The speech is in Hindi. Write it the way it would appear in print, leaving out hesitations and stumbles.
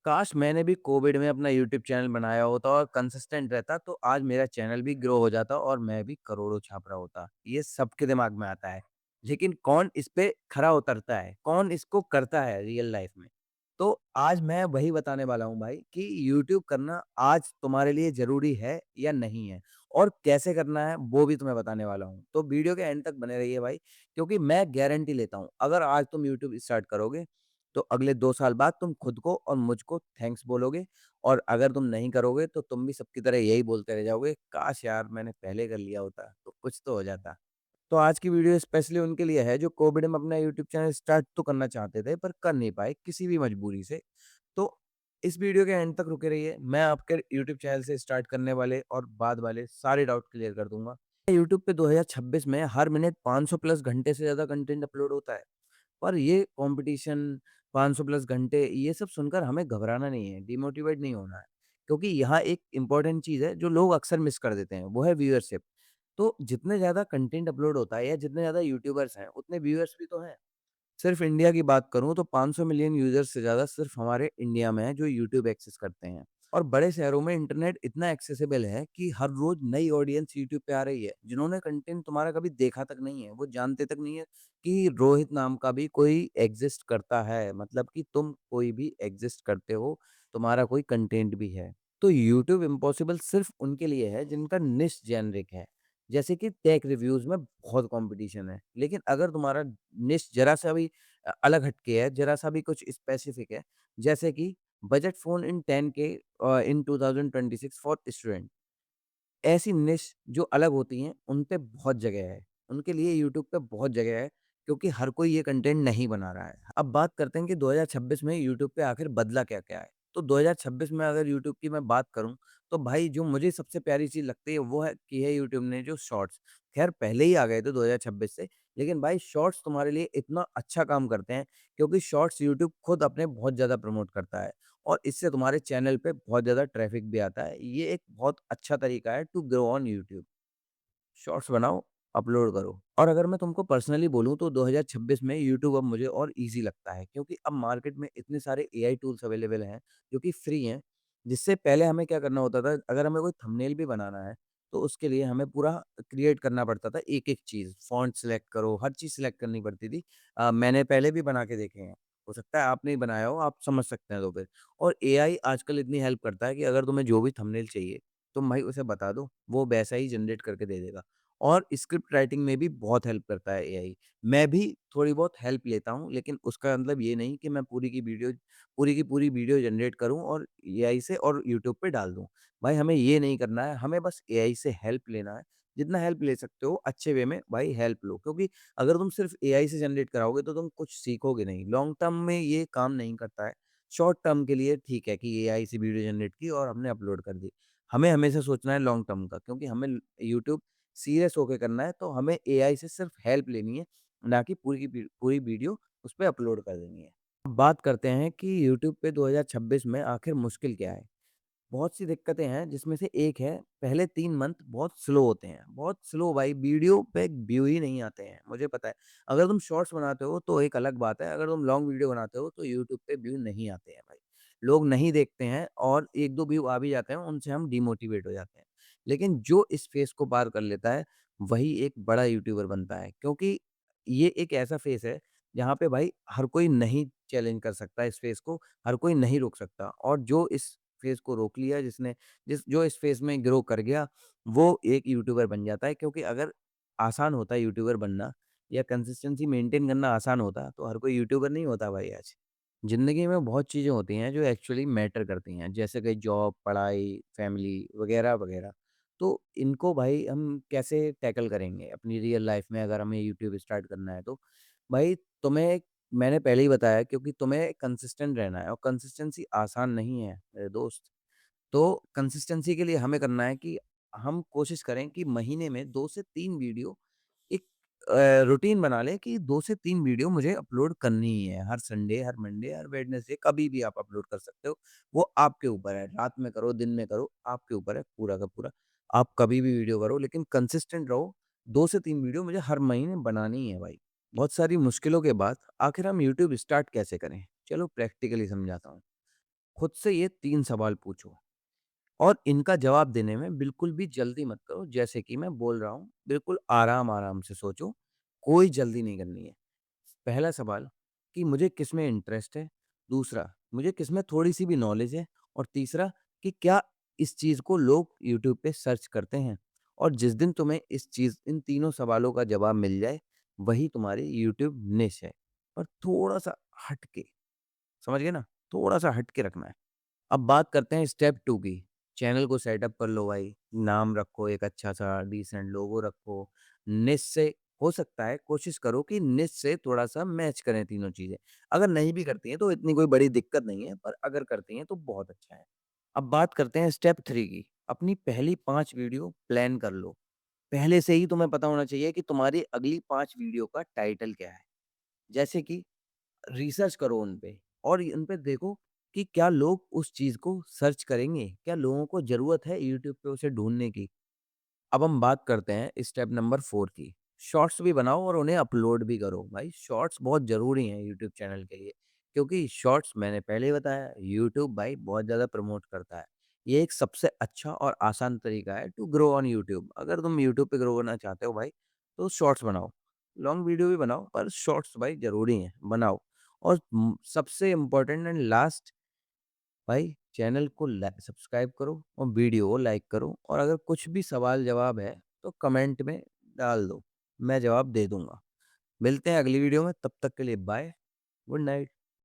काश मैंने भी कोविड में अपना यूट्यूब चैनल बनाया होता और कंसिस्टेंट रहता तो आज मेरा चैनल भी ग्रो हो जाता और मैं भी करोड़ों छाप रहा होता। ये सबके दिमाग में आता है। लेकिन कौन इस पे खरा उतरता है? कौन इसको करता है रियल लाइफ में? तो आज मैं वही बताने वाला हूँ भाई कि यूट्यूब करना आज तुम्हारे लिए ज़रूरी है या नहीं है? और कैसे करना है वो भी तुम्हें बताने वाला हूँ। तो वीडियो के एंड तक बने रहिए भाई क्योंकि मैं गारंटी लेता हूँ अगर आज तुम यूट्यूब स्टार्ट करोगे तो अगले 2 साल बाद तुम खुद को और मुझको थैंक्स बोलोगे और अगर तुम नहीं करोगे तो तुम भी सबकी तरह यही बोलते रह जाओगे, काश यार मैंने पहले कर लिया होता तो कुछ तो हो जाता। तो आज की वीडियो स्पेशली उनके लिए है जो कोविड में अपना यूट्यूब चैनल स्टार्ट तो करना चाहते थे पर कर नहीं पाए किसी भी मजबूरी से। तो इस वीडियो के एंड तक रुके रहिए, मैं आपके यूट्यूब चैनल से स्टार्ट करने वाले और बाद वाले सारे डाउट क्लियर कर दूँगा। यूट्यूब पे 2026 में हर मिनट 500 प्लस घंटे से ज़्यादा कंटेंट अपलोड होता है। पर ये कॉम्पिटिशन 500 प्लस घंटे ये सब सुनकर हमें घबराना नहीं है, डिमोटिवेट नहीं होना है। क्योंकि यहाँ एक इम्पोर्टेंट चीज़ है जो लोग अक्सर मिस कर देते हैं, वो है व्यूअरशिप। तो जितने ज़्यादा कंटेंट अपलोड होता है या जितने ज़्यादा यूट्यूबर्स हैं, उतने व्यूअर्स भी तो हैं। सिर्फ इंडिया की बात करूँ तो 500 मिलियन यूज़र्स से ज़्यादा सिर्फ हमारे इंडिया में हैं जो यूट्यूब एक्सेस करते हैं। और बड़े शहरों में इंटरनेट इतना एक्सेसिबल है कि हर रोज़ नई ऑडियंस यूट्यूब पे आ रही है, जिन्होंने कंटेंट तुम्हारा कभी देखा तक नहीं है, वो जानते तक नहीं है कि रोहित नाम का भी कोई एक्सिस्ट करता है, मतलब कि तुम कोई भी एक्सिस्ट करते हो, तुम्हारा कोई कंटेंट भी है। तो यूट्यूब इम्पॉसिबल सिर्फ उनके लिए है जिनका निश जेनरिक है। जैसे कि टेक रिव्यूज़ में बहुत कॉम्पिटिशन है, लेकिन अगर तुम्हारा निश ज़रा-सा भी अलग हटके है, ज़रा-सा भी कुछ स्पेसिफिक है, जैसे कि budget phone in 10K in 2026 for student. ऐसी निश जो अलग होती हैं, उन पे बहुत जगह है। उनके लिए यूट्यूब पे बहुत जगह है, क्योंकि हर कोई ये कंटेंट नहीं बना रहा है। अब बात करते हैं कि 2026 में यूट्यूब पे आखिर बदला क्या-क्या है? तो 2026 में अगर यूट्यूब की मैं बात करूँ, तो भाई जो मुझे सबसे प्यारी चीज़ लगती है, वो है की है यूट्यूब ने जो शॉर्ट्स। ख़ैर पहले ही आ गए थे 2026 से, लेकिन भाई शॉर्ट्स तुम्हारे लिए इतना अच्छा काम करते हैं, क्योंकि शॉर्ट्स यूट्यूब खुद अपने बहुत ज़्यादा प्रमोट करता है। और इससे तुम्हारे चैनल पे बहुत ज़्यादा ट्रैफ़िक भी आता है। ये एक बहुत अच्छा तरीका है to grow on YouTube. Shorts बनाओ, अपलोड करो। और अगर मैं तुमको पर्सनली बोलूँ तो 2026 में यूट्यूब अब मुझे और ईज़ी लगता है क्योंकि अब मार्केट में इतने सारे एआई टूल्स अवेलेबल हैं जो कि फ्री हैं। जिससे पहले हमें क्या करना होता था, अगर हमें कोई थंबनेल भी बनाना है तो उसके लिए हमें पूरा क्रिएट करना पड़ता था एक-एक चीज़, फ़ॉन्ट सिलेक्ट करो, हर चीज़ सिलेक्ट करनी पड़ती थी। मैंने पहले भी बना के देखे हैं। हो सकता है आपने बनाया हो, आप समझ सकते हैं तो फिर। और एआई आजकल इतनी हेल्प करता है कि अगर तुम्हें जो भी थंबनेल चाहिए, तुम भाई उसे बता दो, वो वैसा ही जनरेट करके दे देगा। और स्क्रिप्ट राइटिंग में भी बहुत हेल्प करता है एआई। मैं भी थोड़ी बहुत हेल्प लेता हूँ, लेकिन उसका मतलब ये नहीं कि मैं पूरी की पूरी वीडियो जनरेट करूँ और एआई से और यूट्यूब पे डाल दूँ। भाई हमें ये नहीं करना है, हमें बस एआई से हेल्प लेना है। जितना हेल्प ले सकते हो अच्छे वे में भाई हेल्प लो, क्योंकि अगर तुम सिर्फ एआई से जनरेट कराओगे तो तुम कुछ सीखोगे नहीं। लॉन्ग टर्म में ये काम नहीं करता है। शॉर्ट टर्म के लिए ठीक है कि एआई से वीडियो जनरेट की और हमने अपलोड कर दी। हमें हमेशा सोचना है लॉन्ग टर्म का, क्योंकि हमें यूट्यूब सीरियस होके करना है, तो हमें एआई से सिर्फ हेल्प लेनी है, ना कि पूरी वीडियो उस पे अपलोड कर देनी है। अब बात करते हैं कि यूट्यूब पे 2026 में आखिर मुश्किल क्या है? बहुत सी दिक्कतें हैं जिसमें से एक है, पहले 3 मंथ बहुत स्लो होते हैं, बहुत स्लो भाई, वीडियो पे व्यू ही नहीं आते हैं, मुझे पता है। अगर तुम शॉर्ट्स बनाते हो तो एक अलग बात है, अगर तुम लॉन्ग वीडियो बनाते हो तो यूट्यूब पे व्यू नहीं आते हैं भाई। लोग नहीं देखते हैं और 1-2 व्यू आ भी जाते हैं, उनसे हम डिमोटिवेट हो जाते हैं। लेकिन जो इस फेज़ को पार कर लेता है, वही एक बड़ा यूट्यूबर बनता है, क्योंकि ये एक ऐसा फेज़ है, जहाँ पे भाई हर कोई नहीं चैलेंज कर सकता इस फेज़ को, हर कोई नहीं रोक सकता और जो इस फ़ेज़ को रोक लिया जो इस फ़ेज़ में ग्रो कर गया, वो एक यूट्यूबर बन जाता है, क्योंकि अगर आसान होता यूट्यूबर बनना या कंसिस्टेंसी मेंटेन करना आसान होता, तो हर कोई यूट्यूबर नहीं होता भाई आज। ज़िंदगी में बहुत चीज़ें होती हैं जो एक्चुअली मैटर करती हैं, जैसे कि जॉब, पढ़ाई, फैमिली वगैरह-वगैरह। तो इनको भाई हम कैसे टैकल करेंगे अपनी रियल लाइफ़ में अगर हमें यूट्यूब स्टार्ट करना है तो? भाई तुम्हें मैंने पहले ही बताया, क्योंकि तुम्हें कंसिस्टेंट रहना है और कंसिस्टेंसी आसान नहीं है मेरे दोस्त। तो कंसिस्टेंसी के लिए हमें करना है कि हम कोशिश करें कि महीने में 2 से 3 वीडियो एक रूटीन बना लें कि 2 से 3 वीडियो मुझे अपलोड करनी ही है। हर संडे, हर मंडे, हर वेडनेसडे कभी भी आप अपलोड कर सकते हो। वो आपके ऊपर है, रात में करो, दिन में करो, आपके ऊपर है पूरा का पूरा। आप कभी भी वीडियो करो, लेकिन कंसिस्टेंट रहो। 2 से 3 वीडियो मुझे हर महीने बनानी ही है भाई। बहुत सारी मुश्किलों के बाद आखिर हम यूट्यूब स्टार्ट कैसे करें? चलो प्रैक्टिकली समझाता हूँ। खुद से ये 3 सवाल पूछो और इनका जवाब देने में बिल्कुल भी जल्दी मत करो। जैसे कि मैं बोल रहा हूँ, बिल्कुल आराम-आराम से सोचो, कोई जल्दी नहीं करनी है। पहला सवाल कि मुझे किसमें इंटरेस्ट है, दूसरा मुझे किसमें थोड़ी-सी भी नॉलेज है और तीसरा कि क्या इस चीज़ को लोग यूट्यूब पे सर्च करते हैं? और जिस दिन तुम्हें इन तीनों सवालों का जवाब मिल जाए, वही तुम्हारी यूट्यूब निश है। और थोड़ा-सा हट के, समझ गए ना? थोड़ा-सा हट के रखना है। अब बात करते हैं स्टेप 2 की। चैनल को सेटअप कर लो भाई, नाम रखो एक अच्छा-सा डिसेंट लोगो रखो। निश से हो सकता है कोशिश करो कि निश से थोड़ा-सा मैच करें तीनों चीज़ें। अगर नहीं भी करती हैं तो इतनी कोई बड़ी दिक्कत नहीं है, पर अगर करती हैं तो बहुत अच्छा है। अब बात करते हैं स्टेप 3 की। अपनी पहली 5 वीडियो प्लान कर लो। पहले से ही तुम्हें पता होना चाहिए कि तुम्हारी अगली 5 वीडियो का टाइटल क्या है। जैसे कि रिसर्च करो उन पे और उन पे देखो कि क्या लोग उस चीज़ को सर्च करेंगे? क्या लोगों को ज़रूरत है यूट्यूब पे उसे ढूँढने की? अब हम बात करते हैं स्टेप नंबर 4 की। शॉर्ट्स भी बनाओ और उन्हें अपलोड भी करो। भाई शॉर्ट्स बहुत ज़रूरी हैं यूट्यूब चैनल के लिए क्योंकि शॉर्ट्स मैंने पहले ही बताया यूट्यूब भाई बहुत ज़्यादा प्रमोट करता है। ये एक सबसे अच्छा और आसान तरीका है टू ग्रो ऑन यूट्यूब। अगर तुम यूट्यूब पे ग्रो करना चाहते हो भाई तो शॉर्ट्स बनाओ। लॉन्ग वीडियो भी बनाओ पर शॉर्ट्स भाई ज़रूरी हैं, बनाओ। और सबसे इम्पोर्टेंट एंड लास्ट भाई चैनल को सब्सक्राइब करो और वीडियो को लाइक करो और अगर कुछ भी सवाल जवाब है तो कमेंट में डाल दो, मैं जवाब दे दूंगा। मिलते हैं अगली वीडियो में, तब तक के लिए बाय, गुड नाइट।